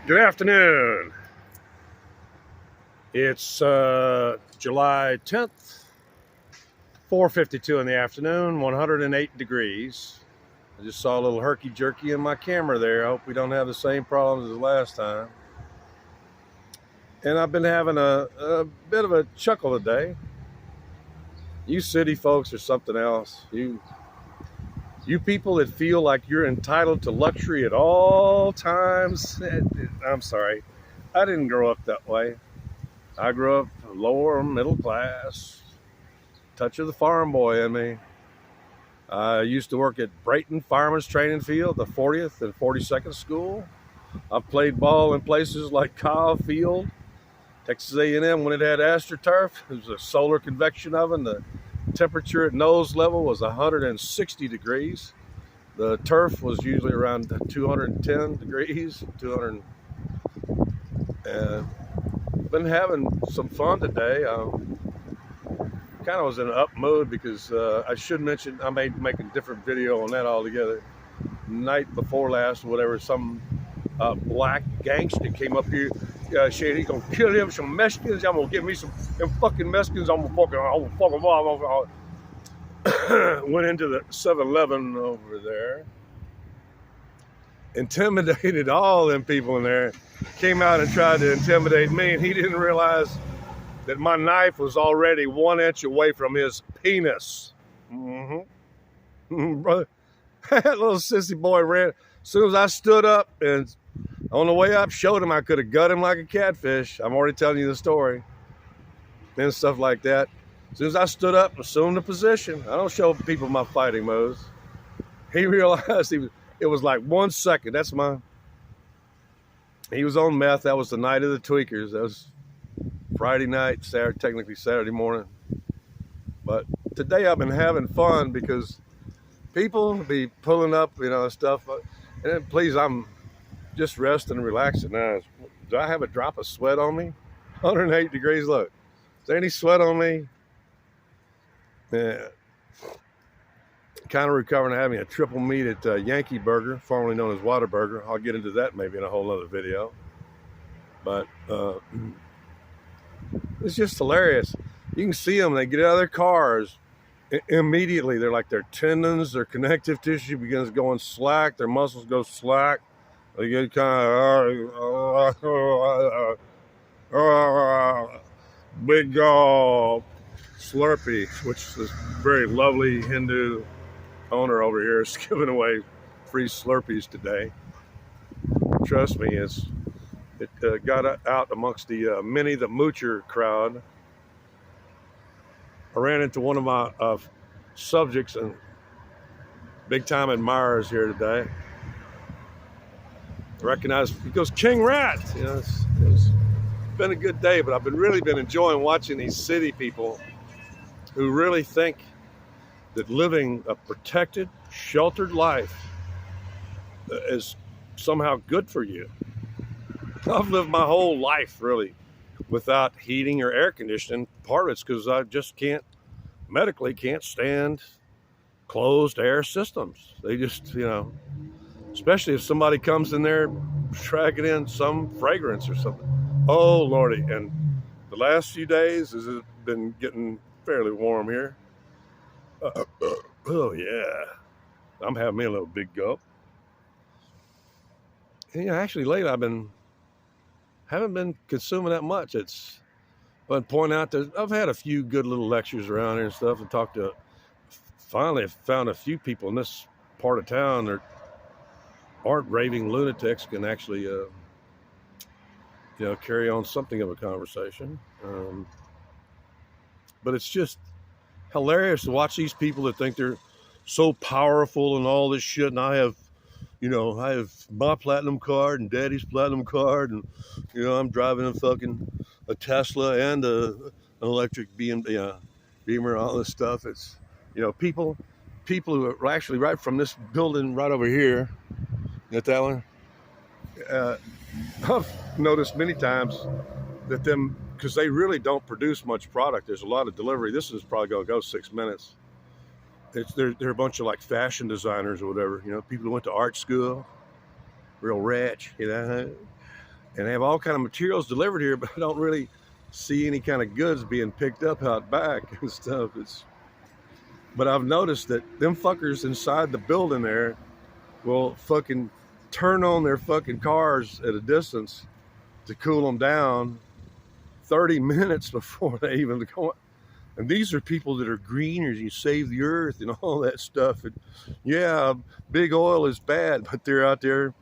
Good afternoon. It's July 10th, 4:52 in the afternoon, 108 degrees. I just saw a little herky-jerky in my camera there. I hope we don't have the same problems as last time. And I've been having a bit of a chuckle today. You city folks are something else. You people that feel like you're entitled to luxury at all times. I'm sorry. I didn't grow up that way. I grew up lower middle class, touch of the farm boy in me. I used to work at Brayton Fireman's Training Field, the 40th and 42nd School. I've played ball in places like Kyle Field, Texas A&M when it had AstroTurf. It was a solar convection oven. The temperature at nose level was 160 degrees. The turf was usually around 210 degrees, 200. And been having some fun today. Kind of was in an up mood because I should mention I may make a different video on that altogether. Night before last, or whatever, some black gangster came up here. Shit, he's gonna kill him some Mexicans. I'm gonna give me some them fucking Mexicans. I'm gonna fuck them off. Went into the 7-Eleven over there, intimidated all them people in there. Came out and tried to intimidate me, and he didn't realize that my knife was already 1 inch away from his penis. Brother, that little sissy boy ran. As soon as I stood up and on the way up showed him I could have gut him like a catfish. I'm already telling you the story and stuff like that. As soon as I stood up and assumed the position, I don't show people my fighting moves. He realized it was like 1 second. He was on meth. That was the night of the tweakers. That was Friday night, technically Saturday morning. But today I've been having fun because people be pulling up, stuff. And please, I'm just resting and relaxing now. Do I have a drop of sweat on me? 108 degrees, look. Is there any sweat on me? Yeah. Kind of recovering having a triple meat at Yankee Burger, formerly known as Whataburger. I'll get into that maybe in a whole other video. But it's just hilarious. You can see them, they get out of their cars immediately. They're like their tendons, their connective tissue begins going slack, their muscles go slack. They get kind of big Slurpee, which is this very lovely Hindu owner over here is giving away free Slurpees today. Trust me, it got out amongst the Minnie the Moocher crowd. I ran into one of my subjects and big time admirers here today. I recognize, he goes, King Rat. It's been a good day, but I've really been enjoying watching these city people who really think that living a protected, sheltered life is somehow good for you. I've lived my whole life really without heating or air conditioning. Part of it's because I just medically can't stand closed air systems. They just, especially if somebody comes in there dragging in some fragrance or something. Oh, Lordy. And the last few days has been getting fairly warm here. Oh, yeah. I'm having me a little big gulp. And, actually, lately haven't been consuming that much. But point out that I've had a few good little lectures around here and stuff, and finally found a few people in this part of town that aren't raving lunatics, can actually, carry on something of a conversation. But it's just hilarious to watch these people that think they're so powerful and all this shit. And I have my platinum card and daddy's platinum card. And, I'm driving a Tesla and an electric Beamer, all this stuff. It's, people who are actually right from this building right over here. Get that one? I've noticed many times that because they really don't produce much product. There's a lot of delivery. This is probably going to go 6 minutes. They're a bunch of like fashion designers or whatever, people who went to art school, real rich, and they have all kind of materials delivered here, but I don't really see any kind of goods being picked up out back and stuff. But I've noticed that them fuckers inside the building there will fucking turn on their fucking cars at a distance to cool them down 30 minutes before they even go. And these are people that are greeners, you save the earth and all that stuff. And yeah, big oil is bad, but they're out there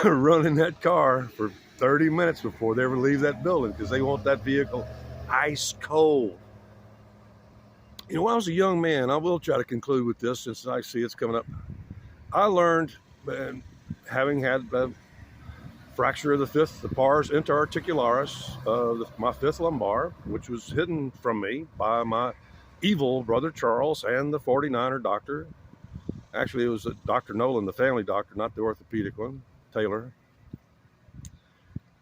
running that car for 30 minutes before they ever leave that building because they want that vehicle ice cold. You know, when I was a young man, I will try to conclude with this since I see it's coming up. I learned, having had a fracture of the pars interarticularis, my fifth lumbar, which was hidden from me by my evil brother Charles and the 49er doctor. Actually, it was Dr. Nolan, the family doctor, not the orthopedic one, Taylor.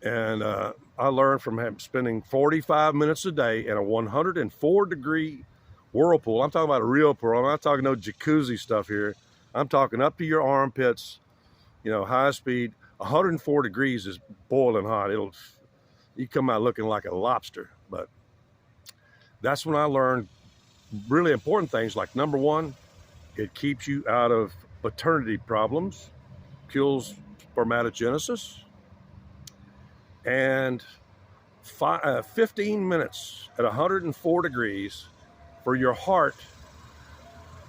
And I learned from spending 45 minutes a day in a 104-degree whirlpool. I'm talking about a real pool. I'm not talking no jacuzzi stuff here. I'm talking up to your armpits, you know, high speed. 104 degrees is boiling hot. You come out looking like a lobster. But that's when I learned really important things like, number one, it keeps you out of paternity problems, kills spermatogenesis, and 15 minutes at 104 degrees for your heart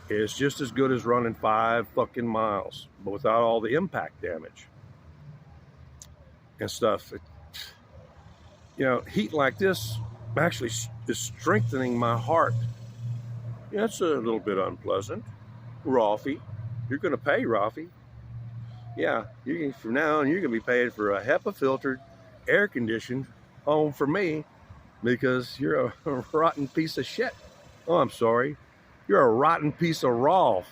is just as good as running 5 fucking miles, but without all the impact damage and stuff. You know, heat like this actually is strengthening my heart. Yeah, it's a little bit unpleasant. Rafi, you're going to pay, Rafi. Yeah, from now on, you're going to be paying for a HEPA-filtered, air-conditioned home for me because you're a rotten piece of shit. Oh, I'm sorry. You're a rotten piece of Rolf,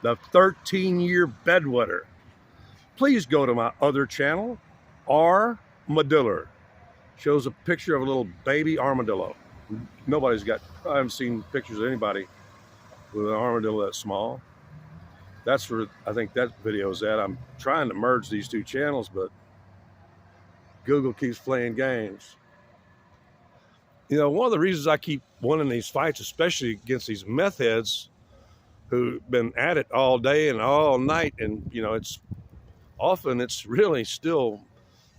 the 13-year bedwetter. Please go to my other channel, Armadillo. Shows a picture of a little baby armadillo. I haven't seen pictures of anybody with an armadillo that small. That's where I think that video is at. I'm trying to merge these two channels, but Google keeps playing games. You know, one of the reasons I keep winning these fights, especially against these meth heads who've been at it all day and all night, and you know, it's really still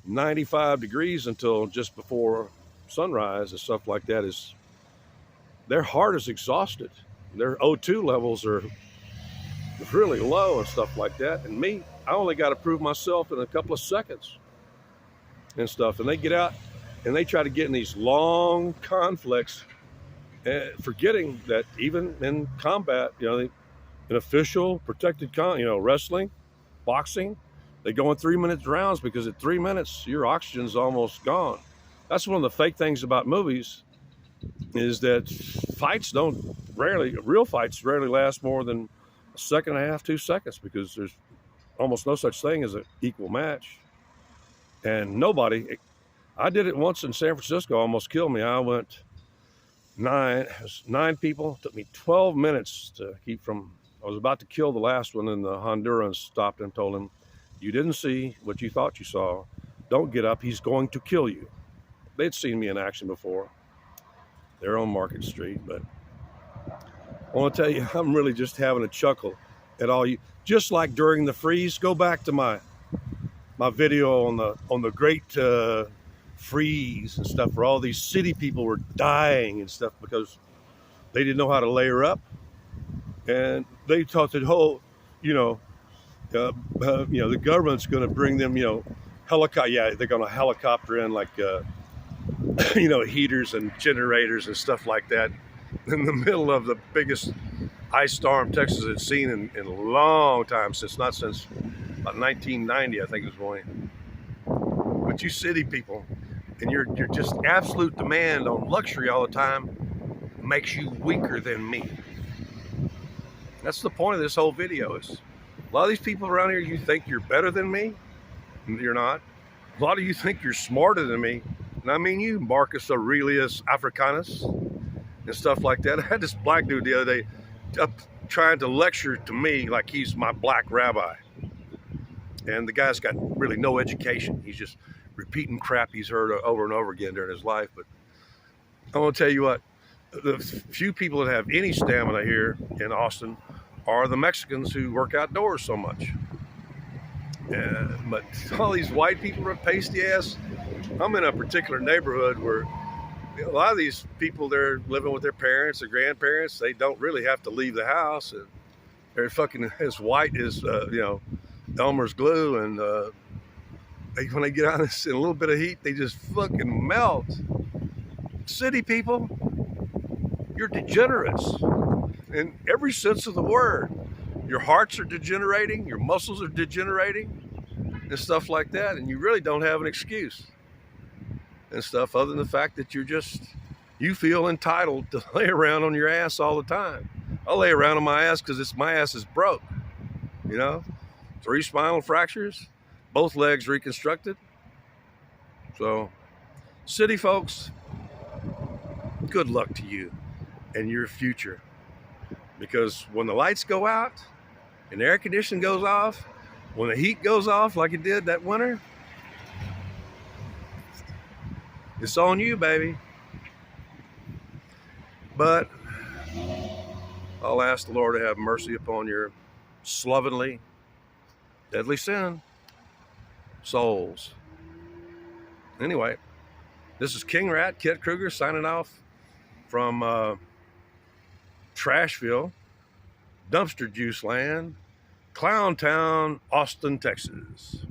95 degrees until just before sunrise and stuff like that, is their heart is exhausted. Their O2 levels are really low and stuff like that. And me, I only got to prove myself in a couple of seconds and stuff. And they get out and they try to get in these long conflicts, forgetting that even in combat, you know, in official protected, wrestling, boxing, they go in 3-minute rounds because at 3 minutes, your oxygen's almost gone. That's one of the fake things about movies, is that real fights rarely last more than a second and a half, 2 seconds, because there's almost no such thing as an equal match. And I did it once in San Francisco, almost killed me. I went 9 people. It took me 12 minutes to keep from, I was about to kill the last one, and the Hondurans stopped and told him, "You didn't see what you thought you saw. Don't get up, he's going to kill you." They'd seen me in action before. They're on Market Street, but I want to tell you, I'm really just having a chuckle at all you. Just like during the freeze, go back to my video on the great freeze and stuff, where all these city people were dying and stuff because they didn't know how to layer up, and they thought that the government's going to bring them, helicopter. Yeah, they're going to helicopter in like heaters and generators and stuff like that in the middle of the biggest ice storm Texas had seen in a long time, since about 1990, I think it was going. But you city people, and you're just absolute demand on luxury all the time, makes you weaker than me. That's the point of this whole video. Is a lot of these people around here, you think you're better than me, and you're not. A lot of you think you're smarter than me, and I mean you, Marcus Aurelius Africanus, and stuff like that. I had this black dude the other day trying to lecture to me like he's my black rabbi And the guy's got really no education. He's just repeating crap he's heard over and over again during his life. But I'm gonna tell you what, the few people that have any stamina here in Austin are the Mexicans who work outdoors so much. But all these white people are pasty ass. I'm in a particular neighborhood where a lot of these people, they're living with their parents or grandparents. They don't really have to leave the house. And they're fucking as white as, Elmer's glue. And when they get on this in a little bit of heat, they just fucking melt. City people, you're degenerates in every sense of the word. Your hearts are degenerating, your muscles are degenerating, and stuff like that, and you really don't have an excuse and stuff other than the fact that you feel entitled to lay around on your ass all the time. I lay around on my ass because my ass is broke, 3 spinal fractures, both legs reconstructed. So, city folks, good luck to you and your future, because when the lights go out and the air conditioning goes off, when the heat goes off like it did that winter, it's on you, baby. But I'll ask the Lord to have mercy upon your slovenly, deadly sin souls. Anyway, this is King Rat, Kit Kruger, signing off from Trashville, Dumpster Juice Land, Clown Town, Austin, Texas.